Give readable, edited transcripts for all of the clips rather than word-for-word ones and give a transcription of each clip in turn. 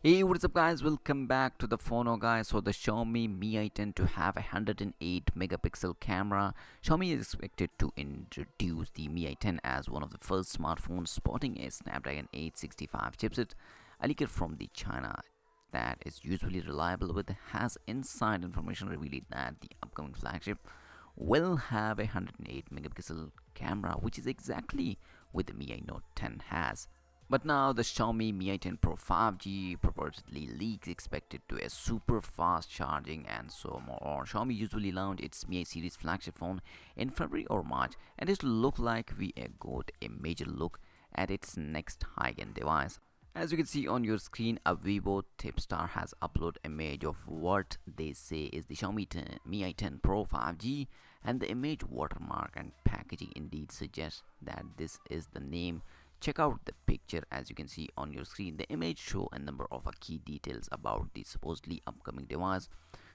Hey, what is up guys, welcome back to the TheFonoGuy. So the Xiaomi Mi 10 to have a 108 megapixel camera. Xiaomi is expected to introduce the Mi 10 as one of the first smartphones sporting a Snapdragon 865 chipset, a leaker from the China that is usually reliable with has inside information revealing that the upcoming flagship will have a 108 megapixel camera, which is exactly what the Mi Note 10 has. But now the Xiaomi Mi 10 Pro 5G purportedly leaks expected to a super fast charging and so more. Xiaomi usually launch its Mi series flagship phone in February or March, and it look like we got a major look at its next high-end device. As you can see on your screen, a Vivo tipstar has uploaded image of what they say is the Xiaomi 10, Mi 10 Pro 5G, and the image watermark and packaging indeed suggests that this is the name. Check out the picture. As you can see on your screen, the image show a number of key details about the supposedly upcoming device.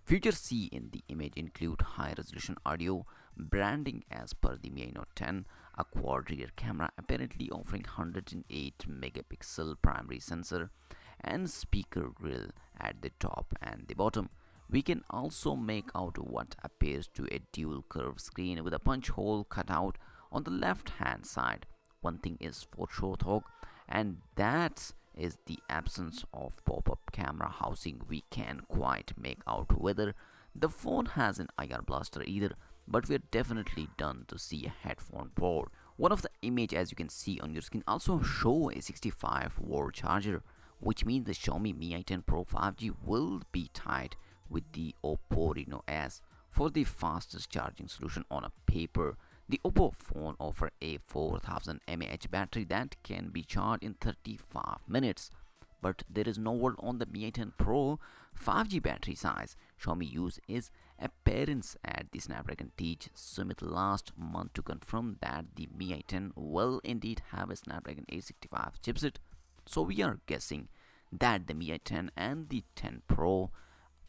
Features seen in the image include high resolution audio, branding as per the Mi Note 10, a quad rear camera apparently offering 108 megapixel primary sensor, and speaker grill at the top and the bottom. We can also make out what appears to a dual curved screen with a punch hole cut out on the left hand side. One thing is for sure though, and that is the absence of pop-up camera housing. We can't quite make out whether the phone has an IR blaster either, but we're definitely done to see a headphone port. One of the image, as you can see on your screen, also show a 65-watt charger, which means the Xiaomi Mi 10 Pro 5G will be tied with the Oppo Reno S for the fastest charging solution on a paper. The Oppo phone offers a 4000 mAh battery that can be charged in 35 minutes. But there is no word on the Mi 10 Pro 5G battery size. Xiaomi used its appearance at the Snapdragon Teach Summit last month to confirm that the Mi 10 will indeed have a Snapdragon 865 chipset. So we are guessing that the Mi 10 and the 10 Pro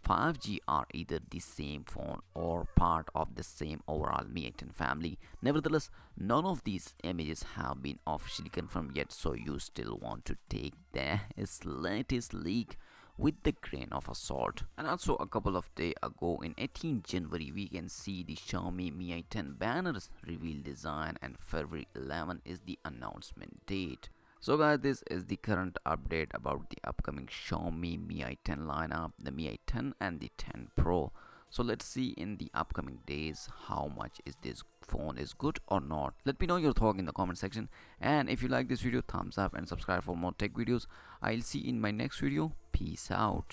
5G are either the same phone or part of the same overall Mi 10 family. Nevertheless, none of these images have been officially confirmed yet, so you still want to take the latest leak with the grain of salt. And also a couple of days ago in 18 January, we can see the Xiaomi Mi 10 banners reveal design, and February 11 is the announcement date. So guys, this is the current update about the upcoming Xiaomi Mi 10 lineup, the Mi 10 and the 10 Pro. So let's see in the upcoming days how much is this phone is good or not. Let me know your thought in the comment section, and if you like this video, thumbs up and subscribe for more tech videos. I'll see you in my next video. Peace out.